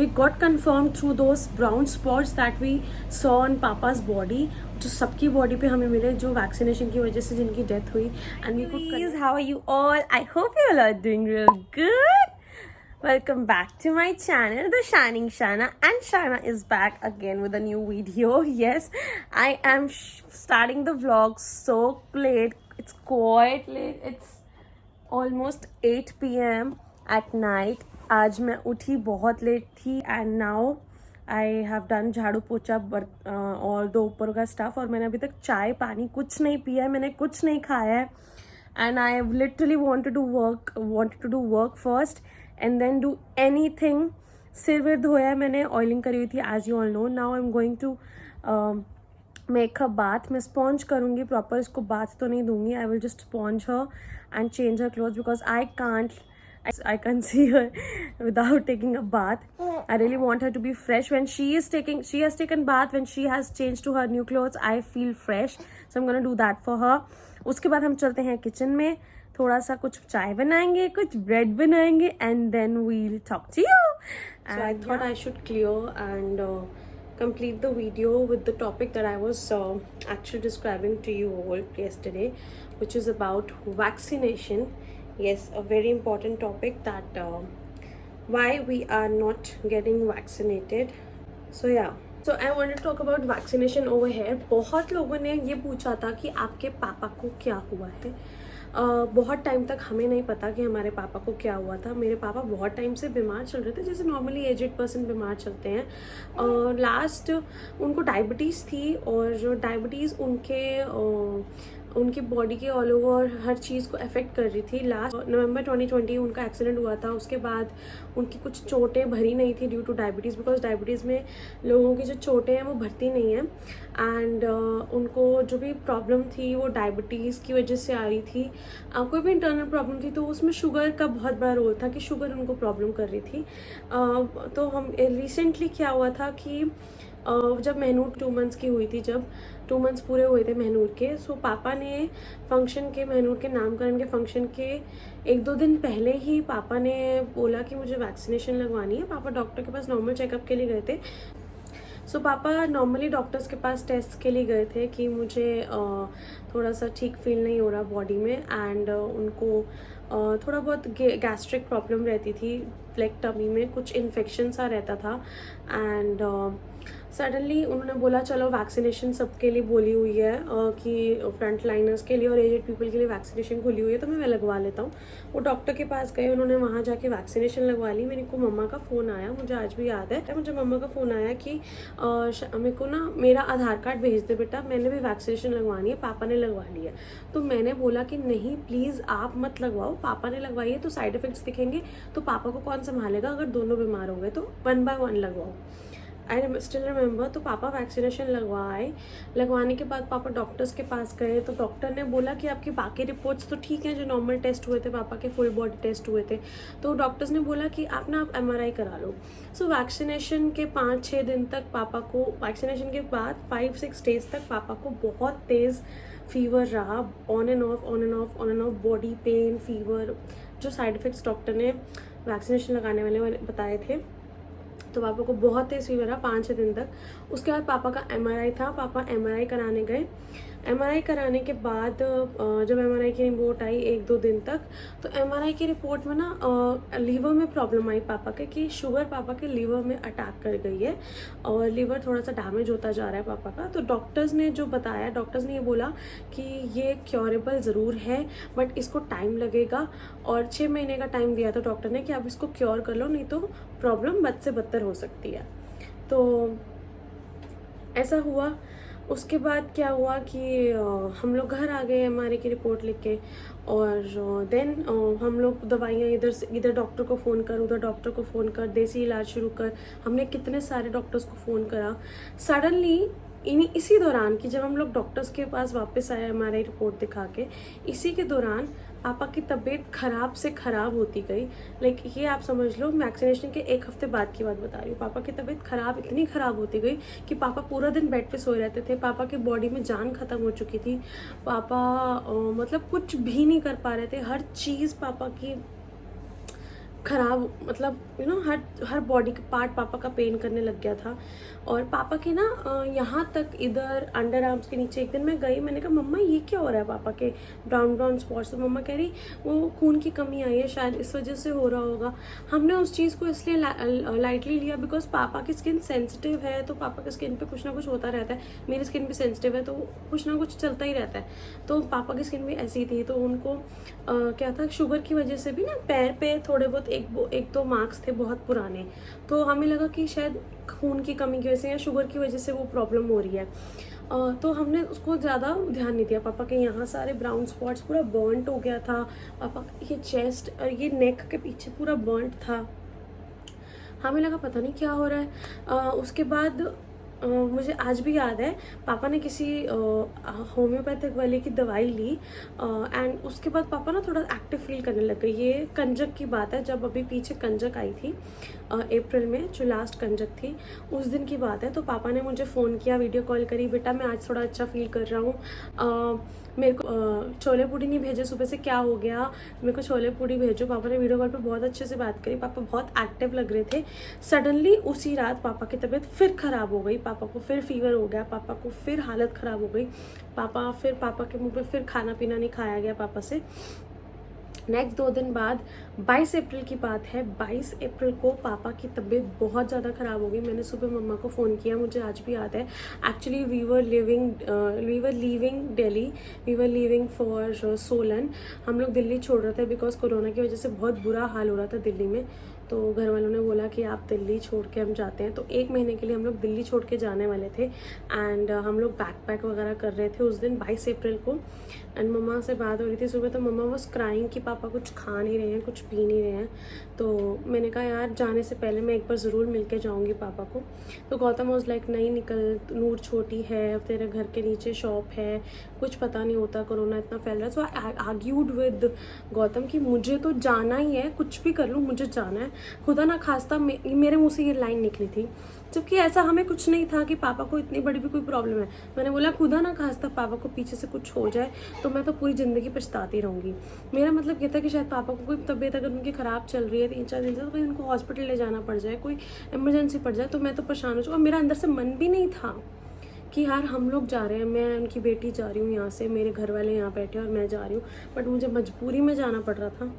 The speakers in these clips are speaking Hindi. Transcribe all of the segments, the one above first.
we got confirmed through those brown spots that we saw on Papa's body, जो सबकी बॉडी पे हमें मिले जो वैक्सीनेशन की वजह से जिनकी डेथ हुई. And we could Please, how are you all? I hope you all are doing real good. Welcome back to my channel, The Shining Shana, and Shana is back again with a new video. Yes, I am starting the vlog so late. It's quite late. It's almost 8 p.m. at night. आज मैं उठी बहुत लेट थी and now I have done झाड़ू पोछा और दो ऊपर का स्टफ, और मैंने अभी तक चाय पानी कुछ नहीं पिया है, मैंने कुछ नहीं खाया है. And I have literally wanted to do work first and then do anything. सिर विर धोया है मैंने, ऑयलिंग करी हुई थी as you all know. Now I am going to make a bath. मैं स्पॉन्ज करूँगी प्रॉपर, इसको बाथ तो नहीं दूंगी. I will just sponge her and change her clothes because I can't see her without taking a bath. I really want her to be fresh. When she has taken bath, when she has changed to her new clothes, I feel fresh. So I'm gonna do that for her. उसके बाद हम चलते हैं किचन में, थोड़ा सा कुछ चाय बनाएंगे, कुछ ब्रेड बनाएंगे, and then we'll talk to you. So I thought I should clear and complete the video with the topic that I was actually describing to you all yesterday, which is about vaccination. Yes, a very important topic that why we are not getting vaccinated. So yeah, so I want to talk about vaccination over here. बहुत लोगों ने ये पूछा था कि आपके पापा को क्या हुआ है. बहुत टाइम तक हमें नहीं पता कि हमारे पापा को क्या हुआ था. मेरे पापा बहुत टाइम से बीमार चल रहे थे, जैसे नॉर्मली एजेड पर्सन बीमार चलते हैं. लास्ट उनको डायबिटीज़ थी, और जो डायबिटीज़ उनकी बॉडी के ऑल ओवर हर चीज़ को अफेक्ट कर रही थी. लास्ट नवंबर 2020 उनका एक्सीडेंट हुआ था. उसके बाद उनकी कुछ चोटें भरी नहीं थी due two diabetes, because diabetes में लोगों की जो चोटें हैं वो भरती नहीं है. एंड उनको जो भी प्रॉब्लम थी वो डायबिटीज़ की वजह से आ रही थी. कोई भी इंटरनल प्रॉब्लम थी तो उसमें शुगर का बहुत बड़ा रोल था कि शुगर उनको प्रॉब्लम कर रही थी. तो हम रिसेंटली क्या हुआ था कि जब महनूर 2 मंथ्स की हुई थी, जब 2 मंथ्स पूरे हुए थे महनूर के, सो पापा ने महनूर के नामकरण के फंक्शन के 1-2 दिन पहले ही पापा ने बोला कि मुझे वैक्सीनेशन लगवानी है. पापा डॉक्टर के पास नॉर्मल चेकअप के लिए गए थे. सो पापा नॉर्मली डॉक्टर्स के पास टेस्ट के लिए गए थे कि मुझे थोड़ा सा ठीक फील नहीं हो रहा बॉडी में, एंड उनको थोड़ा बहुत गैस्ट्रिक प्रॉब्लम रहती थी, लाइक टमी में कुछ इन्फेक्शन सा रहता था. एंड सडनली उन्होंने बोला चलो वैक्सीनेशन सबके लिए बोली हुई है कि फ्रंट लाइनर्स के लिए और एजेड पीपल के लिए वैक्सीनेशन खुली हुई है, तो मैं लगवा लेता हूँ. वो डॉक्टर के पास गए, उन्होंने वहाँ जाके वैक्सीनेशन लगवा ली. मेरे को मम्मा का फ़ोन आया, मुझे आज भी याद है, मुझे मम्मा का फ़ोन आया कि मेरे को ना मेरा आधार कार्ड भेज दे बेटा, मैंने भी वैक्सीनेशन लगवानी है, पापा ने लगवा ली है. तो मैंने बोला कि नहीं प्लीज़ आप मत लगवाओ, पापा ने लगवाई है तो साइड इफ़ेक्ट्स दिखेंगे तो पापा को कौन संभालेगा, अगर दोनों बीमार हो गए तो 1 by 1 लगवाओ. I still remember. तो पापा वैक्सीनेशन लगवाने के बाद पापा डॉक्टर्स के पास गए, तो डॉक्टर ने बोला कि आपकी बाकी रिपोर्ट्स तो ठीक हैं, जो नॉर्मल टेस्ट हुए थे पापा के, फुल बॉडी टेस्ट हुए थे. तो डॉक्टर्स ने बोला कि आप ना MRI करा लो. सो वैक्सीनेशन के 5-6 दिन तक पापा को, वैक्सीनेशन के बाद 5-6 डेज तक पापा को बहुत तेज़ फीवर रहा, on end of body pain, fever, जो साइड इफ़ेक्ट्स डॉक्टर ने वैक्सीनेशन लगाने वाले बताए थे. तो पापा को बहुत तेज़ फीवर रहा 5-6 दिन तक. उसके बाद पापा का MRI था, पापा MRI कराने गए. MRI कराने के बाद जब MRI की रिपोर्ट आई 1-2 दिन तक, तो MRI की रिपोर्ट में ना लीवर में प्रॉब्लम आई पापा के, कि शुगर पापा के लीवर में अटैक कर गई है और लीवर थोड़ा सा डैमेज होता जा रहा है पापा का. तो डॉक्टर्स ने जो बताया, डॉक्टर्स ने ये बोला कि ये क्योरेबल ज़रूर है बट इसको टाइम लगेगा, और 6 महीने का टाइम दिया था डॉक्टर ने कि आप इसको क्योर कर लो, नहीं तो प्रॉब्लम बद से बदतर हो सकती है. तो ऐसा हुआ. उसके बाद क्या हुआ कि हम लोग घर आ गए MRI की रिपोर्ट लिख के, और देन हम लोग दवाइयाँ इधर डॉक्टर को फ़ोन कर, उधर डॉक्टर को फ़ोन कर, देसी इलाज शुरू कर, हमने कितने सारे डॉक्टर्स को फ़ोन करा. सडनली इसी दौरान कि जब हम लोग डॉक्टर्स के पास वापस आए MRI रिपोर्ट दिखा के, इसी के दौरान पापा की तबीयत ख़राब से ख़राब होती गई. लाइक ये आप समझ लो, वैक्सीनेशन के 1 हफ्ते बाद की बात बता रही हूँ. पापा की तबीयत इतनी ख़राब होती गई कि पापा पूरा दिन बेड पे सोए रहते थे. पापा की बॉडी में जान ख़त्म हो चुकी थी. पापा मतलब कुछ भी नहीं कर पा रहे थे. हर चीज़ पापा की ख़राब, मतलब हर बॉडी का पार्ट पापा का पेन करने लग गया था। और पापा के ना यहाँ तक इधर अंडर आर्म्स के नीचे, एक दिन मैं गई, मैंने कहा मम्मा ये क्या हो रहा है पापा के ब्राउन ब्राउन स्पॉट्स। तो मम्मा कह रही वो खून की कमी आई है, शायद इस वजह से हो रहा होगा। हमने उस चीज़ को इसलिए लाइटली लिया बिकॉज पापा की स्किन सेंसिटिव है, तो पापा की स्किन पे कुछ ना कुछ होता रहता है। मेरी स्किन भी सेंसिटिव है, तो कुछ ना कुछ चलता ही रहता है। तो पापा की स्किन भी ऐसी थी, तो उनको क्या था, शुगर की वजह से भी ना पैर पे थोड़े बहुत एक दो मार्क्स थे बहुत पुराने। तो हमें लगा कि शायद खून की कमी की वजह से या शुगर की वजह से वो प्रॉब्लम हो रही है। तो हमने उसको ज़्यादा ध्यान नहीं दिया। पापा के यहाँ सारे ब्राउन स्पॉट्स, पूरा बर्नट हो गया था। पापा का ये चेस्ट और ये नेक के पीछे पूरा बर्नट था। हमें लगा पता नहीं क्या हो रहा है। उसके बाद मुझे आज भी याद है, पापा ने किसी होम्योपैथिक वाले की दवाई ली एंड उसके बाद पापा ना थोड़ा एक्टिव फील करने लग गए। ये कंजक की बात है, जब अभी पीछे कंजक आई थी अप्रैल में, जो लास्ट कंजक थी उस दिन की बात है। तो पापा ने मुझे फ़ोन किया, वीडियो कॉल करी, बेटा मैं आज थोड़ा अच्छा फील कर रहा हूँ, मेरे को छोले पूड़ी नहीं भेजे सुबह से, क्या हो गया, मेरे को छोले पूड़ी भेजो। पापा ने वीडियो कॉल पे बहुत अच्छे से बात करी, पापा बहुत एक्टिव लग रहे थे। सडनली उसी रात पापा की तबीयत फिर ख़राब हो गई, पापा को फिर फीवर हो गया, पापा को फिर हालत ख़राब हो गई। पापा के मुंह पे फिर खाना पीना नहीं खाया गया पापा से। नेक्स्ट 2 दिन बाद 22 अप्रैल की बात है, 22 अप्रैल को पापा की तबीयत बहुत ज़्यादा ख़राब हो गई। मैंने सुबह मम्मा को फ़ोन किया, मुझे आज भी याद है। Actually we were leaving Delhi, we were leaving for Solan. हम लोग दिल्ली छोड़ रहे थे बिकॉज कोरोना की वजह से बहुत बुरा हाल हो रहा था दिल्ली में। तो घर वालों ने बोला कि आप दिल्ली छोड़ के हम जाते हैं। तो 1 महीने के लिए हम लोग दिल्ली छोड़ के जाने वाले थे एंड हम लोग बैकपैक वगैरह कर रहे थे उस दिन 22 अप्रैल को। एंड मम्मा से बात हो रही थी सुबह, तो मम्मा वाज क्राइंग कि पापा कुछ खा नहीं रहे हैं, कुछ पी नहीं रहे हैं। तो मैंने कहा यार जाने से पहले मैं एक बार ज़रूर मिल के जाऊँगी पापा को। तो गौतम वाज लाइक नहीं निकल, नूर छोटी है, तेरे घर के नीचे शॉप है, कुछ पता नहीं होता, कोरोना इतना फैल रहा है। So I argued with Gautam कि मुझे तो जाना ही है, कुछ भी कर लूँ मुझे जाना है। खुदा ना खास्ता मेरे मुँह से ये लाइन निकली थी, जबकि ऐसा हमें कुछ नहीं था कि पापा को इतनी बड़ी भी कोई प्रॉब्लम है। मैंने बोला खुदा ना खास्ता पापा को पीछे से कुछ हो जाए तो मैं तो पूरी ज़िंदगी पछताती रहूँगी। मेरा मतलब ये था कि शायद पापा को कोई तबीयत अगर उनकी ख़राब चल रही है 3-4 दिन से, तो कहीं उनको हॉस्पिटल ले जाना पड़ जाए, कोई इमरजेंसी पड़ जाए, तो मैं तो परेशान हो जाऊँ। और मेरा अंदर से मन भी नहीं था कि यार हम लोग जा रहे हैं, मैं उनकी बेटी जा रही हूँ यहाँ से, मेरे घर वाले यहाँ बैठे और मैं जा रही हूँ, बट मुझे मजबूरी में जाना पड़ रहा था।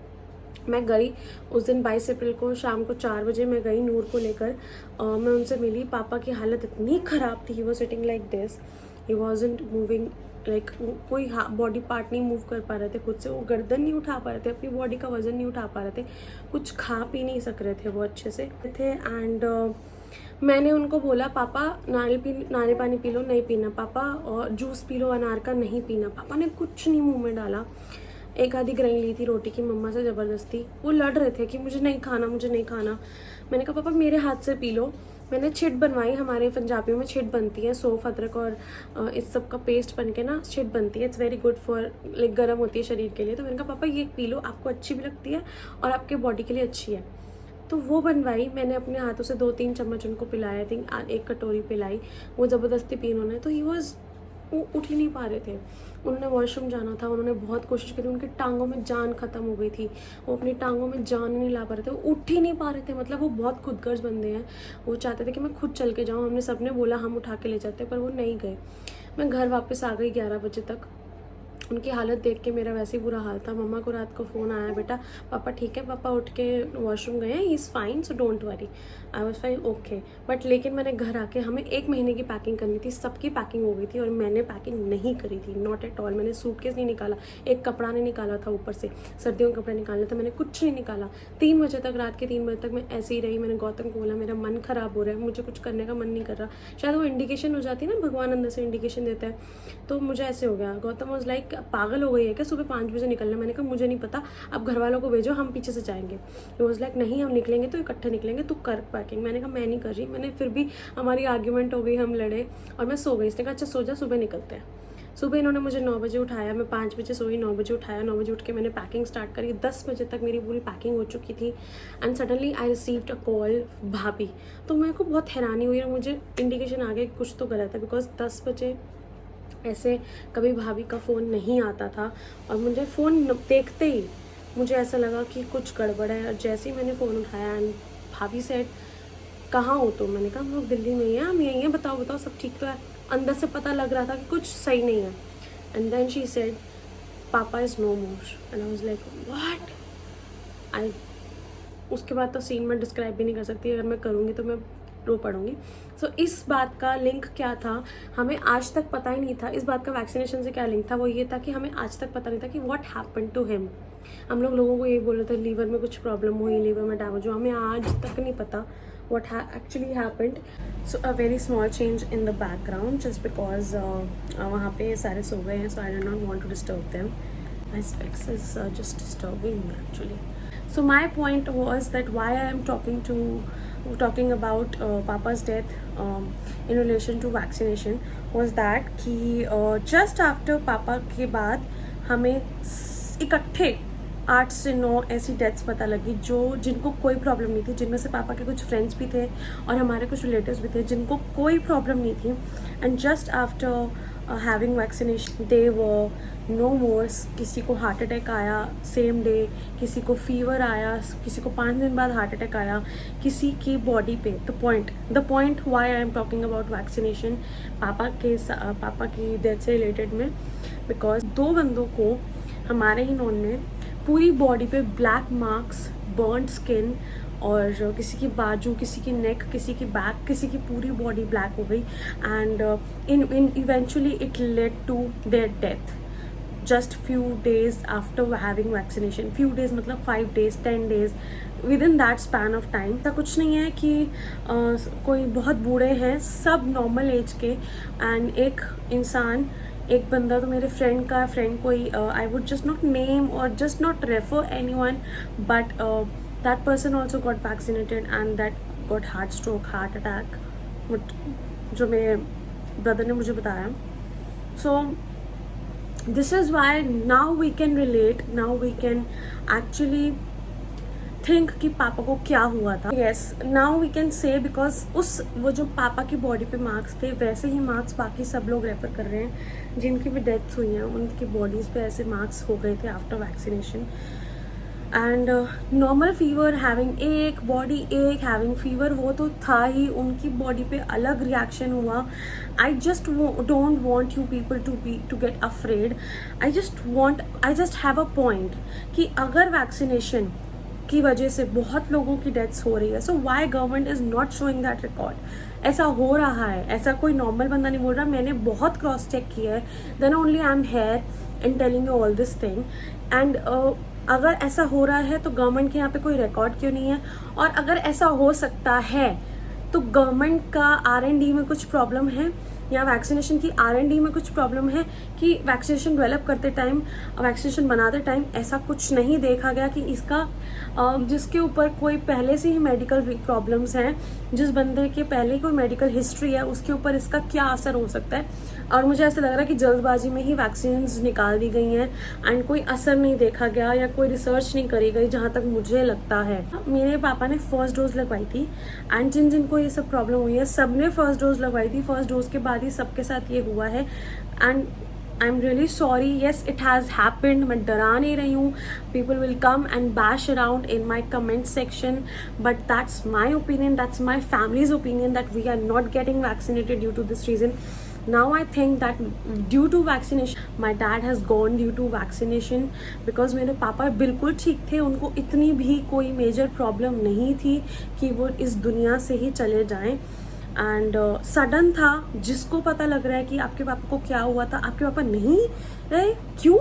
मैं गई उस दिन 22 अप्रैल को शाम को 4 बजे मैं गई नूर को लेकर। मैं उनसे मिली। पापा की हालत इतनी ख़राब थी, he was sitting like this, he wasn't moving, like कोई बॉडी पार्ट नहीं मूव कर पा रहे थे खुद से, वो गर्दन नहीं उठा पा रहे थे, अपनी बॉडी का वजन नहीं उठा पा रहे थे, कुछ खा पी नहीं सक रहे थे वो अच्छे से थे। एंड मैंने उनको बोला पापा नारियल पानी पी लो, नहीं पीना पापा, और जूस पी लो अनार का, नहीं पीना। पापा ने कुछ नहीं मुंह में डाला। एक आधी ग्राइन ली थी रोटी की मम्मा से ज़बरदस्ती, वो लड़ रहे थे कि मुझे नहीं खाना, मुझे नहीं खाना। मैंने कहा पापा मेरे हाथ से पी लो। मैंने छिट बनवाई, हमारे पंजाबियों में छिट बनती है, सौंफ अदरक और इस सब का पेस्ट बन के ना छिट बनती है। It's very good for, like गर्म होती है शरीर के लिए। तो मैंने कहा पापा ये पी लो, आपको अच्छी भी लगती है और आपके बॉडी के लिए अच्छी है। तो वो बनवाई, मैंने अपने हाथों से 2-3 चम्मच उनको पिलाया, आई थिंक 1 कटोरी पिलाई। वो ज़बरदस्ती पी उन्होंने। तो ही वॉज, वो उठ ही नहीं पा रहे थे, उन्होंने वॉशरूम जाना था, उन्होंने बहुत कोशिश करी, उनकी टांगों में जान ख़त्म हो गई थी, वो अपनी टांगों में जान नहीं ला पा रहे थे, वो उठ ही नहीं पा रहे थे। मतलब वो बहुत खुदगर्ज बंदे हैं, वो चाहते थे कि मैं खुद चल के जाऊँ। हमने सबने बोला हम उठा के ले जाते, पर वो नहीं गए। मैं घर वापस आ गई 11 बजे तक। उनकी हालत देख के मेरा वैसे ही बुरा हाल था। मम्मा को रात को फ़ोन आया, बेटा पापा ठीक है, पापा उठ के वॉशरूम गए हैं, he is fine, so don't worry. I was fine, okay. But लेकिन मैंने घर आके, हमें 1 महीने की पैकिंग करनी थी, सबकी पैकिंग हो गई थी और मैंने पैकिंग नहीं करी थी, नॉट एट ऑल। मैंने सूटकेस नहीं निकाला, एक कपड़ा नहीं निकाला था, ऊपर से सर्दियों के कपड़े निकालने थे, मैंने कुछ नहीं निकाला। 3 बजे तक, रात के 3 बजे तक मैं ऐसे ही रही। मैंने गौतम को बोला मेरा मन ख़राब हो रहा है, मुझे कुछ करने का मन नहीं कर रहा। शायद वो इंडिकेशन हो जाती है ना, भगवान अंदर से इंडिकेशन देता है, तो मुझे ऐसे हो गया। गौतम वॉज लाइक पागल हो गई है क्या, सुबह 5 बजे निकलना। मैंने कहा मुझे नहीं पता, अब घर वालों को भेजो, हम पीछे से जाएंगे। ही वॉज लाइक नहीं हम निकलेंगे तो इकट्ठे निकलेंगे, तू कर पैकिंग। मैंने कहा मैं नहीं कर रही। मैंने फिर भी, हमारी आर्ग्यूमेंट हो गई, हम लड़े और मैं सो गई। इसने कहा अच्छा सो जा, सुबह निकलते हैं। सुबह इन्होंने मुझे 9 बजे उठाया, मैं 5 बजे सोई, 9 बजे उठाया, 9 बजे उठ के मैंने पैकिंग स्टार्ट करी। 10 बजे तक मेरी पूरी पैकिंग हो चुकी थी and suddenly I received a call, भाभी। तो मेरे को बहुत हैरानी हुई और मुझे इंडिकेशन आ गया कि कुछ तो गलत है, बिकॉज 10 बजे ऐसे कभी भाभी का फ़ोन नहीं आता था। और मुझे फ़ोन देखते ही मुझे ऐसा लगा कि कुछ गड़बड़ है। और जैसे ही मैंने फ़ोन उठाया एंड भाभी सेड कहाँ हो तुम, मैंने कहा हम लोग दिल्ली में ही हैं, हम यहीं हैं, बताओ बताओ सब ठीक तो है। अंदर से पता लग रहा था कि कुछ सही नहीं है। And then she said papa is no more and I was like what. I उसके बाद तो सीन मैं डिस्क्राइब भी नहीं कर सकती, अगर मैं करूँगी तो मैं रो पड़ूंगी। सो इस बात का लिंक क्या था, हमें आज तक पता ही नहीं था। इस बात का वैक्सीनेशन से क्या लिंक था, वो ये था कि हमें आज तक पता नहीं था कि व्हाट हैपेंड टू हिम। हम लोगों को यही बोल रहे थे लीवर में कुछ प्रॉब्लम हुई, लीवर में डैमेज हुआ, हमें आज तक नहीं पता what actually happened. So a very small change in the background just because वहाँ पे सारे सो गए हैं, so I did not want to disturb them. My specs is just disturbing me actually. So my point was that why I am talking about Papa's death in relation to vaccination was that कि just after Papa के बाद हमें इकट्ठे 8 से 9 ऐसी डेथ्स पता लगी जिनको कोई प्रॉब्लम नहीं थी, जिनमें से पापा के कुछ फ्रेंड्स भी थे और हमारे कुछ रिलेटिव्स भी थे जिनको कोई प्रॉब्लम नहीं थी। And just after having vaccination they were no more. किसी को हार्ट अटैक आया सेम डे, किसी को फीवर आया, किसी को 5 दिन बाद हार्ट अटैक आया, किसी की बॉडी पे। The point why I am talking about vaccination पापा की डेथ से रिलेटेड में, बिकॉज 2 बंदों को हमारे ही नॉन में पूरी बॉडी पे ब्लैक मार्क्स, बर्न स्किन, और किसी की बाजू, किसी की नेक, किसी की बैक, किसी की पूरी बॉडी ब्लैक हो गई। And in eventually it led to their death just few days after having vaccination. Few days मतलब 5 days 10 days within that span of time. ऐसा कुछ नहीं है कि कोई बहुत बूढ़े हैं, सब नॉर्मल एज के। एंड एक बंदा तो मेरे फ्रेंड कोई I would just not name और just not refer anyone, but that person also got vaccinated and that got heart attack, जो मेरे ब्रदर ने मुझे बताया। So this is why now we can relate, now we can actually think कि पापा को क्या हुआ था। Yes, now we can say because वो जो पापा की बॉडी पे मार्क्स थे वैसे ही मार्क्स बाकी सब लोग रेफर कर रहे हैं जिनकी भी डेथ्स हुई हैं, उनकी बॉडीज़ पे ऐसे मार्क्स हो गए थे after vaccination. And normal fever, having एक बॉडी एक हैविंग फीवर, वो तो था ही, उनकी बॉडी पे अलग रिएक्शन हुआ। I just don't want you people to get afraid. I just have a point कि अगर वैक्सीनेशन की वजह से बहुत लोगों की डेथ्स हो रही है, so why government is not showing that record. ऐसा हो रहा है, ऐसा कोई नॉर्मल बंदा नहीं बोल रहा, मैंने बहुत क्रॉस चेक किया है, then only I am here in telling you all this thing. And अगर ऐसा हो रहा है तो गवर्नमेंट के यहाँ पे कोई रिकॉर्ड क्यों नहीं है? और अगर ऐसा हो सकता है तो गवर्नमेंट का R&D में कुछ प्रॉब्लम है या वैक्सीनेशन की R&D में कुछ प्रॉब्लम है कि वैक्सीनेशन डेवलप करते टाइम, वैक्सीनेशन बनाते टाइम ऐसा कुछ नहीं देखा गया कि इसका जिसके ऊपर कोई पहले से ही मेडिकल प्रॉब्लम्स हैं, जिस बंदे के पहले कोई मेडिकल हिस्ट्री है, उसके ऊपर इसका क्या असर हो सकता है। और मुझे ऐसा लग रहा है कि जल्दबाजी में ही वैक्सीन निकाल दी गई हैं एंड कोई असर नहीं देखा गया या कोई रिसर्च नहीं करी गई, जहाँ तक मुझे लगता है। मेरे पापा ने फर्स्ट डोज लगवाई थी एंड जिनको ये सब प्रॉब्लम हुई है सब ने फर्स्ट डोज लगवाई थी। फर्स्ट डोज के बाद ही सबके साथ ये हुआ है and I am really sorry. Yes, it has happened. मैं डरा नहीं रही हूँ, people will come and bash around in my comment section, but that's my opinion, that's my family's opinion that we are not getting vaccinated due to this reason. Now I think that due to vaccination, my dad has gone due to vaccination because मेरे पापा बिल्कुल ठीक थे, उनको इतनी भी कोई मेजर प्रॉब्लम नहीं थी कि वो इस दुनिया से ही चले जाएं. एंड सडन था, जिसको पता लग रहा है कि आपके पापा को क्या हुआ था. आपके पापा नहीं रहे, क्यों?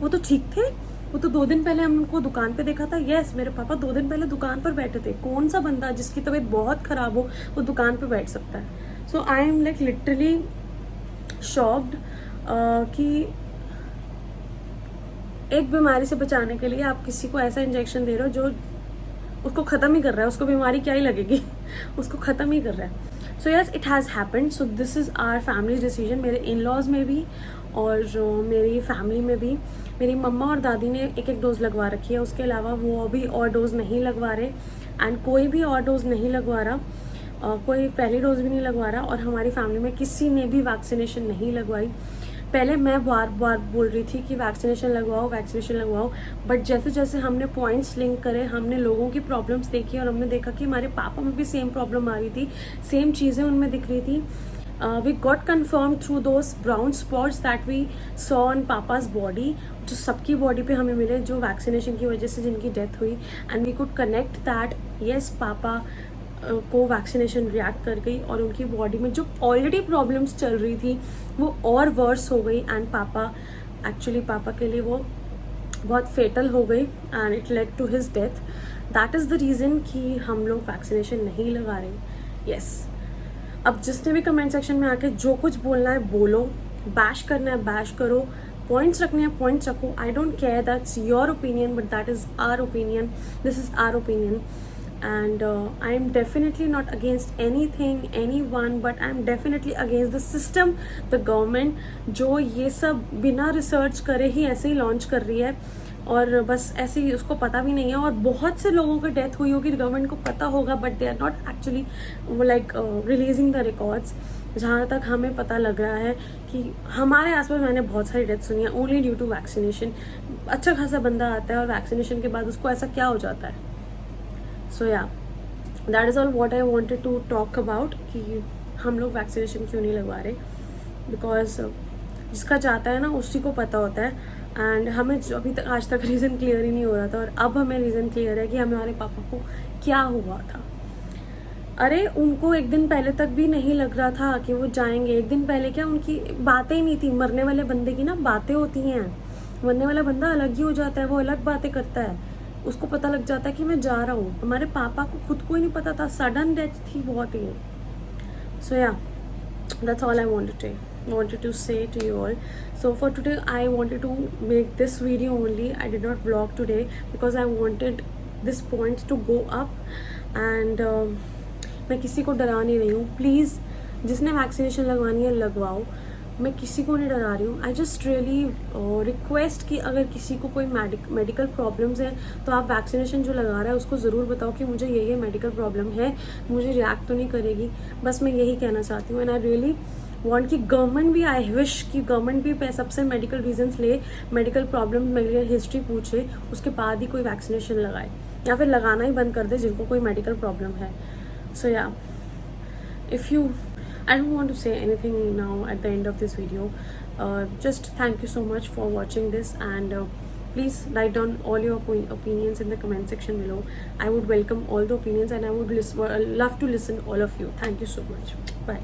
वो तो ठीक थे, वो तो 2 दिन पहले हम उनको दुकान पे देखा था. यस, मेरे पापा 2 दिन पहले दुकान पर बैठे थे. कौन सा बंदा जिसकी तबीयत बहुत ख़राब हो वो दुकान पे बैठ सकता है? So I am like literally shocked कि एक बीमारी से बचाने के लिए आप किसी को ऐसा इंजेक्शन दे रहे हो जो उसको ख़त्म ही कर रहा है. उसको बीमारी क्या ही लगेगी, उसको ख़त्म ही कर रहा है. So yes, it has happened. So this is our family decision. मेरे इन लॉज में भी और जो मेरी फैमिली में भी मेरी मम्मा और दादी ने 1-1 डोज लगवा रखी है. उसके अलावा वो अभी और डोज नहीं लगवा रहे एंड कोई भी और डोज नहीं लगवा रहा. कोई पहली डोज भी नहीं लगवा रहा और हमारी फैमिली में किसी ने भी वैक्सीनेशन नहीं लगवाई. पहले मैं बार बार बोल रही थी कि वैक्सीनेशन लगवाओ, वैक्सीनेशन लगवाओ, बट जैसे जैसे हमने पॉइंट्स लिंक करे, हमने लोगों की प्रॉब्लम्स देखी और हमने देखा कि हमारे पापा में भी सेम प्रॉब्लम आ रही थी, सेम चीज़ें उनमें दिख रही थी. We got confirmed through those brown spots that we saw on पापा's body, जो सबकी बॉडी पे हमें मिले, जो वैक्सीनेशन की वजह से जिनकी डेथ हुई. And we could connect that yes, पापा को वैक्सीनेशन रिएक्ट कर गई और उनकी बॉडी में जो ऑलरेडी प्रॉब्लम्स चल रही थी वो और वर्स हो गई. एंड पापा के लिए वो बहुत फेटल हो गई and it led to his death. That is the reason कि हम लोग वैक्सीनेशन नहीं लगा रहे. यस, अब जिसने भी कमेंट सेक्शन में आके जो कुछ बोलना है बोलो, बैश करना है बैश करो, पॉइंट्स रखने हैं पॉइंट्स रखो. I don't care, that's your opinion, but that is our opinion. This is our opinion. And I am definitely not against anything, anyone, but I am definitely against the system, the government, जो ये सब बिना रिसर्च करे ही ऐसे ही लॉन्च कर रही है और बस ऐसे ही उसको पता भी नहीं है. और बहुत से लोगों की डेथ हुई होगी, गवर्नमेंट को पता होगा, but they are not actually like releasing the records. जहाँ तक हमें पता लग रहा है कि हमारे आसपास मैंने बहुत सारी डेथ सुनी है ओनली ड्यू टू वैक्सीनेशन. अच्छा खासा बंदा आता है और वैक्सीनेशन के बाद उसको ऐसा क्या हो जाता है. So yeah, that is all what I wanted to talk about कि हम लोग वैक्सीनेशन क्यों नहीं लगवा रहे. बिकॉज जिसका जाता है ना उसी को पता होता है. एंड हमें अभी तक आज तक रीज़न क्लियर ही नहीं हो रहा था और अब हमें रीज़न क्लियर है कि हमारे पापा को क्या हुआ था. अरे उनको एक दिन पहले तक भी नहीं लग रहा था कि वो जाएंगे. एक दिन पहले क्या, उनकी बातें ही नहीं थी. मरने वाले बंदे की ना बातें होती हैं. मरने वाला बंदा अलग ही हो जाता है, वो अलग बातें करता है. उसको पता लग जाता है कि मैं जा रहा हूँ. हमारे पापा को खुद को ही नहीं पता था, सडन डेथ थी बहुत ही. सो या, that's all I wanted to say to you all. So for today I wanted to make this video only. I did not vlog today because I wanted this point to go up. And मैं किसी को डरा नहीं रही हूँ. प्लीज़ जिसने वैक्सीनेशन लगवानी है लगवाओ, मैं किसी को नहीं डरा रही हूँ. आई जस्ट रियली रिक्वेस्ट कि अगर किसी को कोई मेडिकल प्रॉब्लम्स है तो आप वैक्सीनेशन जो लगा रहा है उसको ज़रूर बताओ कि मुझे ये मेडिकल प्रॉब्लम है, मुझे रिएक्ट तो नहीं करेगी. बस मैं यही कहना चाहती हूँ. एंड आई रियली वांट कि गवर्नमेंट भी, आई विश कि गवर्नमेंट भी सबसे मेडिकल रीजंस ले, मेडिकल प्रॉब्लम, मेडिकल हिस्ट्री पूछे, उसके बाद ही कोई वैक्सीनेशन लगाए या फिर लगाना ही बंद कर दे जिनको कोई मेडिकल प्रॉब्लम है. सो या, if you, I don't want to say anything now at the end of this video. Just thank you so much for watching this, and please write down all your opinions in the comment section below. I would welcome all the opinions and I would love to listen all of you. Thank you so much. Bye.